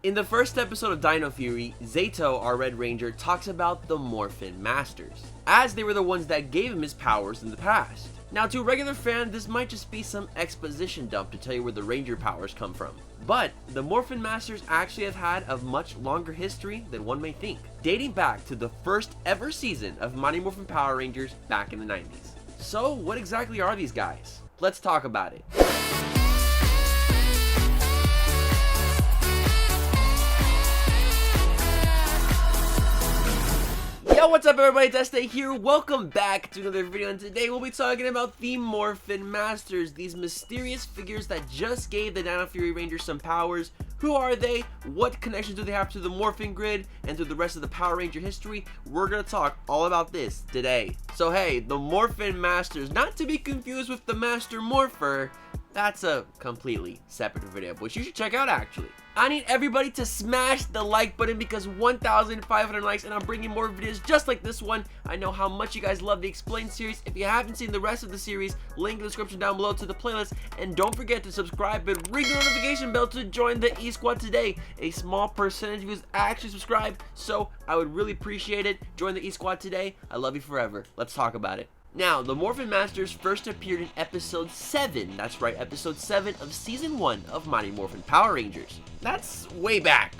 In the first episode of Dino Fury, Zato, our Red Ranger, talks about the Morphin Masters, as they were the ones that gave him his powers in the past. Now, to a regular fan, this might just be some exposition dump to tell you where the Ranger powers come from. But the Morphin Masters actually have had a much longer history than one may think, dating back to the first ever season of Mighty Morphin Power Rangers back in the 90s. So, what exactly are these guys? Let's talk about it. Yo, what's up everybody, it's Este here, welcome back to another video, and today we'll be talking about the Morphin Masters, these mysterious figures that just gave the Dino Fury Rangers some powers. Who are they? What connections do they have to the Morphing Grid and to the rest of the Power Ranger history? We're gonna talk all about this today. So hey, the Morphin Masters, not to be confused with the Master Morpher, that's a completely separate video, which you should check out actually. I need everybody to smash the like button because 1,500 likes and I'm bringing more videos just like this one. I know how much you guys love the Explain series. If you haven't seen the rest of the series, link in the description down below to the playlist. And don't forget to subscribe and ring the notification bell to join the E-Squad today. A small percentage of you actually subscribe, so I would really appreciate it. Join the E-Squad today. I love you forever. Let's talk about it. Now, the Morphin Masters first appeared in episode 7, that's right, episode 7 of season 1 of Mighty Morphin Power Rangers. That's way back.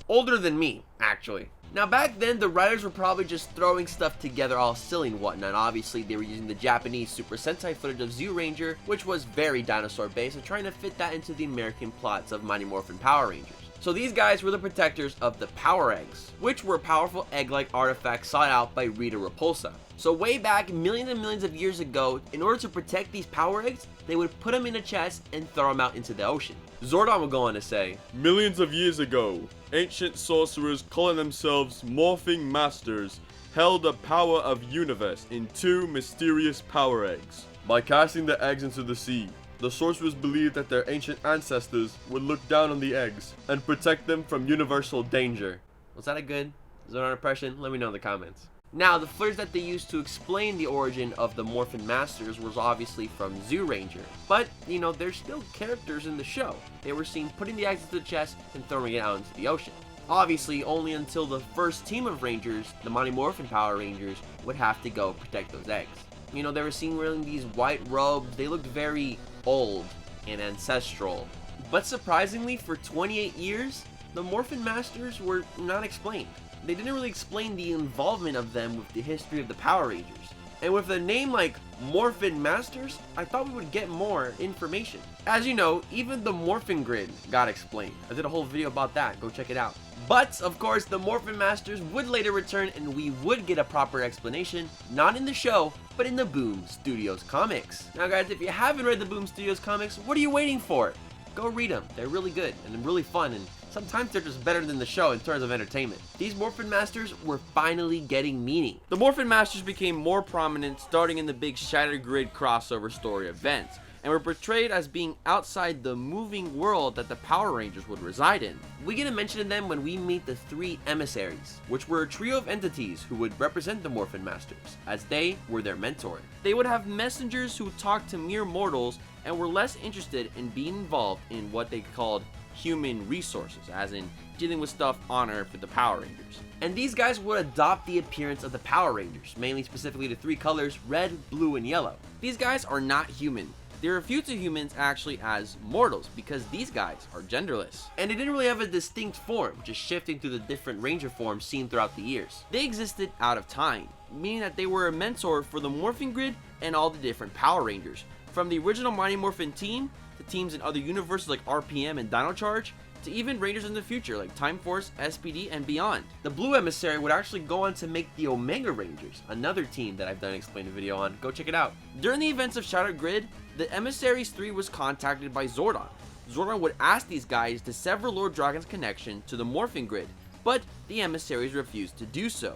Older than me, actually. Now, back then, the writers were probably just throwing stuff together all silly and whatnot. Obviously, they were using the Japanese Super Sentai footage of Zyuranger, which was very dinosaur-based, and trying to fit that into the American plots of Mighty Morphin Power Rangers. So these guys were the protectors of the Power Eggs, which were powerful egg-like artifacts sought out by Rita Repulsa. So way back, millions and millions of years ago, in order to protect these Power Eggs, they would put them in a chest and throw them out into the ocean. Zordon would go on to say, millions of years ago, ancient sorcerers calling themselves Morphing Masters held the power of universe in 2 mysterious Power Eggs. By casting the eggs into the sea, the sorcerers believed that their ancient ancestors would look down on the eggs and protect them from universal danger. Was that a good Zordon impression? Let me know in the comments. Now, the footage that they used to explain the origin of the Morphin Masters was obviously from Zyuranger. But, you know, they're still characters in the show. They were seen putting the eggs into the chest and throwing it out into the ocean. Obviously, only until the first team of Rangers, the Mighty Morphin Power Rangers, would have to go protect those eggs. You know, they were seen wearing these white robes. They looked very old and ancestral. But surprisingly, for 28 years, the Morphin Masters were not explained. They didn't really explain the involvement of them with the history of the Power Rangers. And with a name like Morphin Masters, I thought we would get more information. As you know, even the Morphing Grid got explained. I did a whole video about that, go check it out. But, of course, the Morphin Masters would later return and we would get a proper explanation, not in the show, but in the Boom Studios comics. Now guys, if you haven't read the Boom Studios comics, what are you waiting for? Go read them, they're really good and really fun, and sometimes they're just better than the show in terms of entertainment. These Morphin Masters were finally getting meaning. The Morphin Masters became more prominent starting in the big Shattered Grid crossover story events, and were portrayed as being outside the moving world that the Power Rangers would reside in. We get a mention of them when we meet the 3 emissaries, which were a trio of entities who would represent the Morphin Masters, as they were their mentor. They would have messengers who talked to mere mortals and were less interested in being involved in what they called human resources, as in dealing with stuff on Earth with the Power Rangers. And these guys would adopt the appearance of the Power Rangers, mainly specifically the 3 colors, red, blue, and yellow. These guys are not human. They refer to humans actually as mortals because these guys are genderless. And they didn't really have a distinct form, just shifting through the different Ranger forms seen throughout the years. They existed out of time, meaning that they were a mentor for the Morphing Grid and all the different Power Rangers. From the original Mighty Morphin team, to teams in other universes like RPM and Dino Charge, to even Rangers in the future like Time Force, SPD, and beyond. The Blue Emissary would actually go on to make the Omega Rangers, another team that I've done an explained video on. Go check it out. During the events of Shattered Grid, the Emissaries 3 was contacted by Zordon. Zordon would ask these guys to sever Lord Dragon's connection to the Morphing Grid, but the Emissaries refused to do so.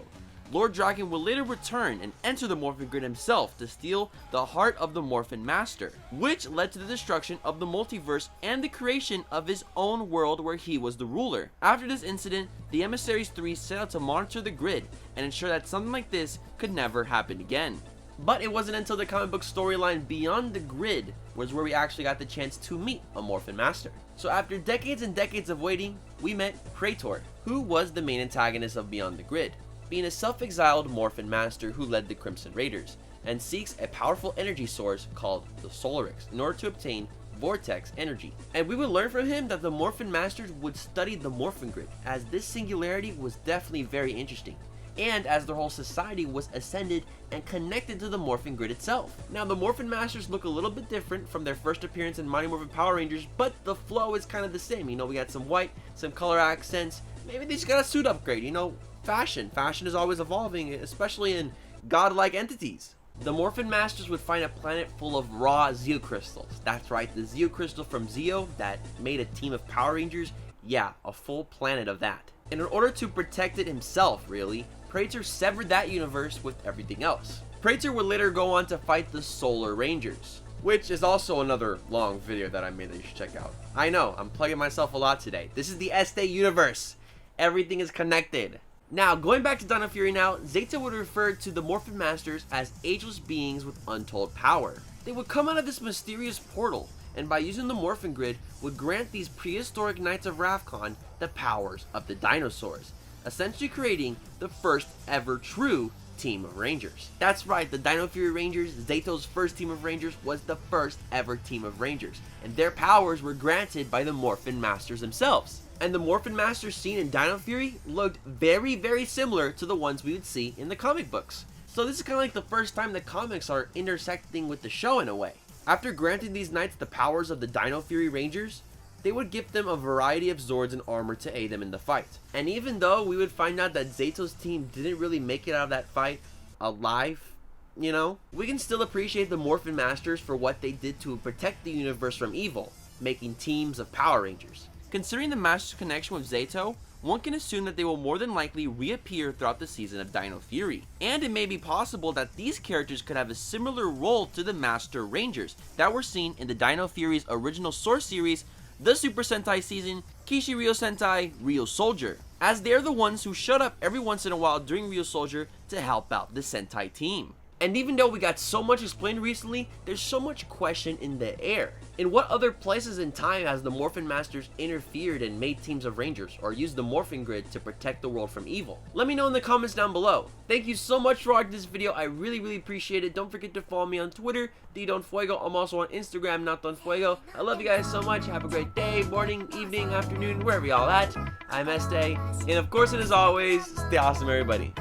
Lord Dragon will later return and enter the Morphin Grid himself to steal the heart of the Morphin Master, which led to the destruction of the multiverse and the creation of his own world where he was the ruler. After this incident, the Emissaries 3 set out to monitor the grid and ensure that something like this could never happen again. But it wasn't until the comic book storyline Beyond the Grid was where we actually got the chance to meet a Morphin Master. So after decades and decades of waiting, we met Praetor, who was the main antagonist of Beyond the Grid, being a self-exiled Morphin Master who led the Crimson Raiders, and seeks a powerful energy source called the Solarix in order to obtain vortex energy. And we would learn from him that the Morphin Masters would study the Morphin Grid, as this singularity was definitely very interesting, and as their whole society was ascended and connected to the Morphin Grid itself. Now, the Morphin Masters look a little bit different from their first appearance in Mighty Morphin Power Rangers, but the flow is kind of the same. You know, we got some white, some color accents, maybe they just got a suit upgrade, you know, fashion. Fashion is always evolving, especially in godlike entities. The Morphin Masters would find a planet full of raw Zeo crystals. That's right, the Zeo crystal from Zeo that made a team of Power Rangers. Yeah, a full planet of that. And in order to protect it himself, really, Praetor severed that universe with everything else. Praetor would later go on to fight the Solar Rangers, which is also another long video that I made that you should check out. I know, I'm plugging myself a lot today. This is the Este universe. Everything is connected. Now, going back to Dino Fury now, Zeta would refer to the Morphin Masters as ageless beings with untold power. They would come out of this mysterious portal, and by using the Morphin Grid, would grant these prehistoric Knights of Ravkon the powers of the dinosaurs, essentially creating the first ever true team of Rangers. That's right, the Dino Fury Rangers, Zeto's first team of Rangers, was the first ever team of Rangers, and their powers were granted by the Morphin Masters themselves. And the Morphin Masters seen in Dino Fury looked very, very similar to the ones we would see in the comic books. So this is kind of like the first time the comics are intersecting with the show in a way. After granting these knights the powers of the Dino Fury Rangers, they would give them a variety of Zords and armor to aid them in the fight. And even though we would find out that Zeto's team didn't really make it out of that fight alive, you know, we can still appreciate the Morphin Masters for what they did to protect the universe from evil, making teams of Power Rangers. Considering the Masters' connection with Zeto, one can assume that they will more than likely reappear throughout the season of Dino Fury. And it may be possible that these characters could have a similar role to the Master Rangers that were seen in the Dino Fury's original source series, the Super Sentai season, Kishiryu Sentai Ryusoulger, as they are the ones who showed up every once in a while during Ryusoulger to help out the Sentai team. And even though we got so much explained recently, there's so much question in the air. In what other places in time has the Morphin Masters interfered and made teams of Rangers, or used the Morphin Grid to protect the world from evil? Let me know in the comments down below. Thank you so much for watching this video, I really appreciate it. Don't forget to follow me on Twitter, Didonfuego. I'm also on Instagram, NotDonFuego. I love you guys so much, have a great day, morning, evening, afternoon, wherever y'all at. I'm Este, and of course and as always, stay awesome everybody.